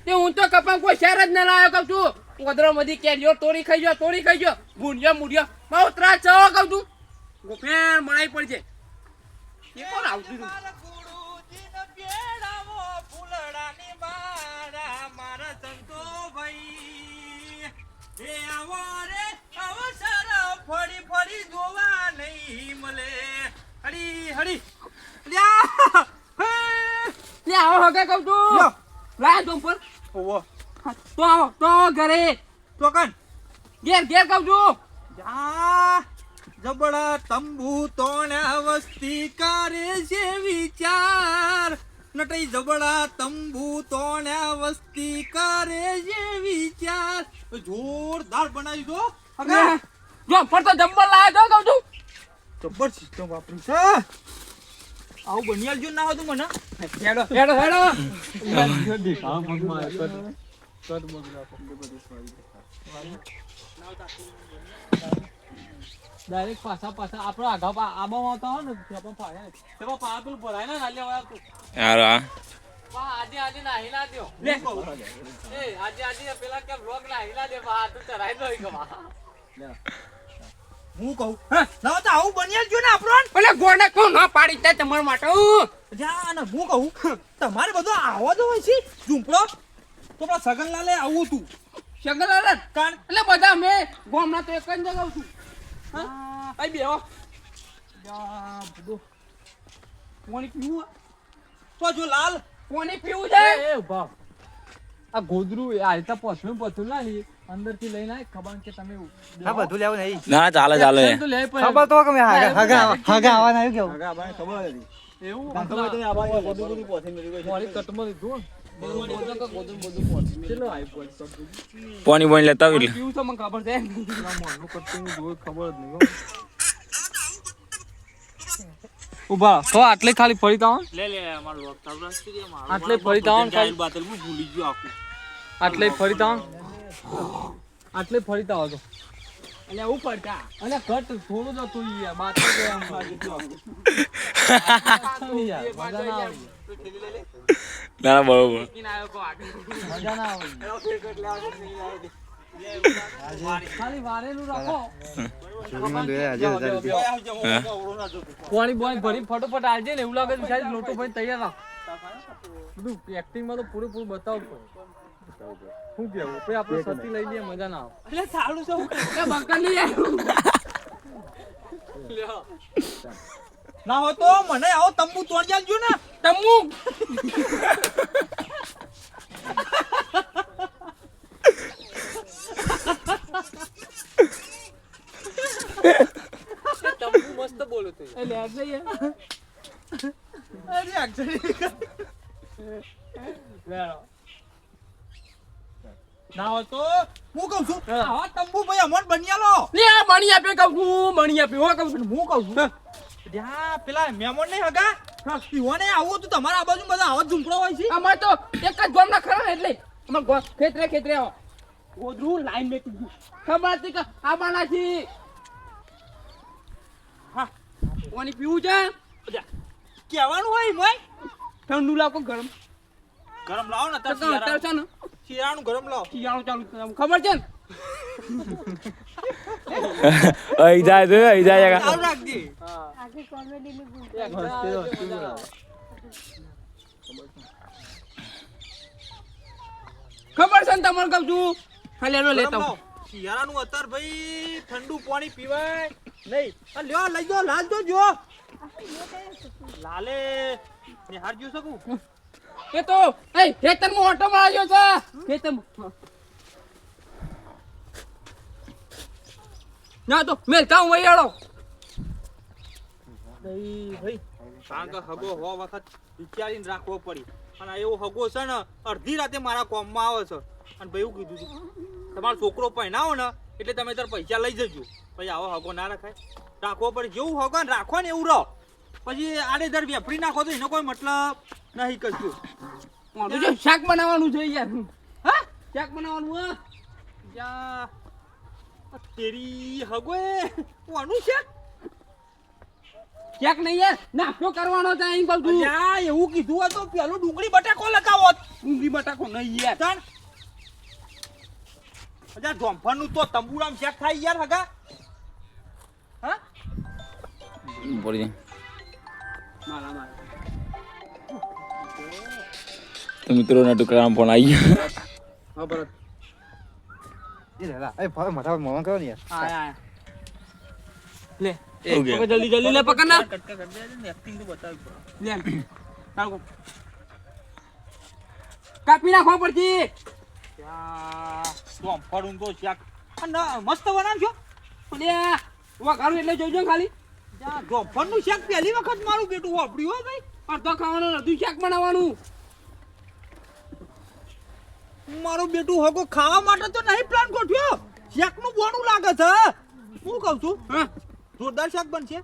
તે હું તો કપા કોઈ શેર જ ના લાવ્યો કહું છું કોદરો મધી કેરીઓ તોડી ખાઈ ગયો ભૂંડિયા મુડિયા બહુ ત્રાસ છે કહું છું ગોફેર મણાઈ પડશે એ કોણ આવતું હતું ફરી ફરી જોવા નહીં મળે હરી હરી લે આવો હગે કહું છું લાય તો પર ઓવો તો આવો ઘરે તો કન ઘેર કહું છું જા જબડા તંબુ તોણ્યા વસ્તી કરે છે વિચાર નટઈ જબડા તંબુ તોણ્યા વસ્તી કરે છે વિચાર જોરદાર બનાવી દો હવે જો પર તો જમ્બર લાયો તો કહું છું જબર સિસ્ટમ વાપરી છે આવું બનિયાલ જો ના હોય તો મને હેડો ડાયરેક્ટ પાછા આપણો આઘા આબામાં આવતા હોય ને આપણે પાડે તેમાં પાગલ ભરાય ને નાલે વાળા તું યાર આજે નાહી ના દ્યો લે એ આજે પેલા કે વ્લોગ નાહી ના દે બા તું ચરાઈ દો કમા હું કહું ના તો આવું બનિયાલ જો ને આપણો ઓલે ગોડા કોણ ના પાડી દે તમાર માટે જા ને હું કહું તમારે બધો આવો જ હોય છે ઝૂંપડો તો પેલા સગનલાલે આવું તું શંકરલાલ કાણ એટલે બધા મે ગોમના તો એક જ જગાવ છું હા આઈ બેહો જા બધો પાણી પીવું તો જો લાલ પાણી પીવું છે એ બા આ ગોદરું આ રીતે પથરું ના લી અંદર થી લઈને આય ખબર કે તમે હા બધું લેવું નહીં ના ચાલે તો લે પર ખબર તો કે મે હગા આવવાના આવ્યું કેવું હગા બાને ખબર હતી એવું ખબર તો આવા બધું પોથે મેલી ગઈ મોરી કટમાં લીધું ચલો આઈ પડ પાણી લેતા આવ એટલે પીવું તો મને ખબર છે મોરનું કટતું જોઈ ખબર જ નહીં ઉભા તો આટલે ખાલી ફરી તાવ લે અમારું લોક ચાલુ રાખી દે મારું આટલે ફરી તાવ ગાઈલ બાતલ હું ભૂલી ગયો આખું આટલે ફરી તાવ આટલે ફરી તાવ તો એટલે ઉપર કા અને કટ થોડું જ હતું યાર બાત તો આમ યાર મજા ના આવે ના બરોબર મજા ના આવે ખાલી વારેલું રાખો પાણી બોણી ભરી ફટોફટ આવજે ને એવું લાગે છે સાહેબ લોટો ભાઈ તૈયાર રાખ બધું એક્ટિંગમાં તો પૂરેપૂરું બતાવવું પડે શું કેવું પછી આપણે સતી લઈ લઈએ મજા ના આવે એટલે સારું છે એ બંકર નહીં આવ્યું ના હોય તો મને આવો તંબુ તોડી આલજો ને તમુ તંબુ મસ્ત બોલો તો એટલે આ જઈએ અરે અક્ષરી ના હોય તો હું કહું છું આવા તંબુ ભાઈ અમોન બનિયાલો લે આ મણી આપે કહું છું મણી આપે હો કહું છું હું કહું છું ત્યાં પેલા મહેમાન નહીં હગા પીવાને આવું તું તમારા આ બાજુ બધા આવા ઝૂંપડો હોય છે અમાર તો એક જ ગામના ખરા એટલે અમાર ખેતરે આવો ગોદરું લાઈન મે કીધું ખબર હતી કે આ બાનાથી હા પાણી પીવું છે કહેવાનું હોય મોય ઠંડુ લાવો ગરમ ગરમ લાવો ને તો અત્યારે છે ને શિયાળાનું ગરમ લાવો શિયાળો ચાલુ ખબર છે ને આઈ જાય ચાલુ રાખજે आगे कॉमेडी में बोल ખબર છે ને તમારે કહું છું ખાલી એનો લેતા આવું. શિયાળાનું અત્યારે ભાઈ ઠંડુ પાણી પીવાય નહીં આ લ્યો લઈ જો લાલ તો જો લાલે નિહાર જો શકું એ તો એ ખેતરમાં ઓટો માર્યો છે ખેતરમાં ના તો મેલતા હું વૈયાળો ભાઈ કારણ કે હગો હો વખત વિચારીને રાખવો પડી અને એવો હગો છે ને અડધી રાતે મારા કોમમાં આવે છે અને ભાઈ એવું કીધું હતું તમારો છોકરો પહેણાવો ને એટલે તમે તાર પૈસા લઈ જજો પછી આવો હગો ના રખાય રાખવો પડે જેવું હગો ને રાખો ને એવું રહો પછી આડે દર વેફરી નાખો તો એનો કોઈ મતલબ નહીં કરજો મારું જે શાક બનાવવાનું છે યાર હા શાક બનાવવાનું હા યા તેરી હગો એ કોનું છે ચેક નહીં યાર નાસ્તો કરવાનો છે અહીં કહું છું અલ્યા એવું કીધું હોય તો પેલો ડુંગળી બટાકો લગાવો ઊંઘી બટાકો નહીં યાર તાણ અજા જોંફરનું તો તંબુરામ ચેક થાય યાર હગા હા પડી જાય મારા મારા તો મિત્રોના ટુકડામાં પણ આવી ગયા હા બરાબર આયા લે Okay. પકડ જલ્દી જલ્દી લે પકડ ના કટકા કરી દે ને એક્ટિંગ તો બતાવી પડે લે ચાલ કર. કાપી નાખો પડતી જોંફરનું તો ચેક અને મસ્ત બનાવજો લે વઘારું એટલે જોજો ખાલી જોંફરનું શાક પહેલી વખત મારું બેટું વાપર્યું હો ભાઈ અડધો ખાવાનું અડધું શાક બનાવવાનું મારું બેટું હગો ખાવા માટે તો નહીં પ્લાન ગોઠવ્યો શાકનું બોણું લાગે છે હું કહું છું હા જોરદાર શાક બનશે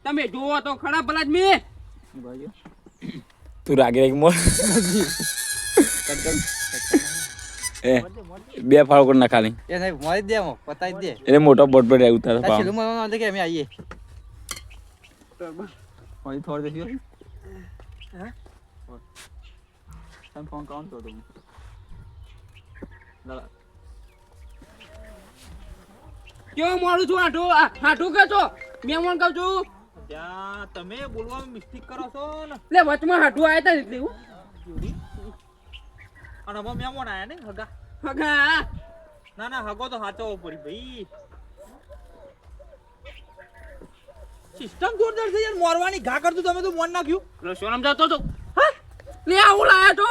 તમે જોવો તો ખરા ભલા જ મેં તું રાગે રાગ મોર એ બે ફાળ કરી ના ખાલી એ સાહેબ મારી દે પતાવી દે એટલે મોટો બોટ પર ઉતાર પાવ છેલ્લું મને કે અમે આવીએ કોઈ થોડી દેજો હા તમે ફોન કાઉન્ટ કરો તમે કેવું મોડું છું હાટું કે છો મેમણ કહું છું ત્યાં તમે બોલવામાં મિસ્ટેક કરો છો ને લે વચમાં હાટું આવ્યા હતા એટલે હું અને હવે મહેમાન આયા ને હગા હગા ના ના હગો તો સાચવવો પડી ભાઈ સિસ્ટમ જોરદાર છે યાર મોરવાની ઘા કરતું તમે તો મોન નાખ્યું રસોડમ જતો તો હા લે આવું લાયા છો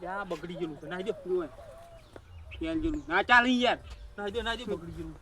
ત્યાં બગડી ગયેલું છે નાહી દો તેલ જેવું ના ચાલે યાર નાહી દો બગડી ગયેલું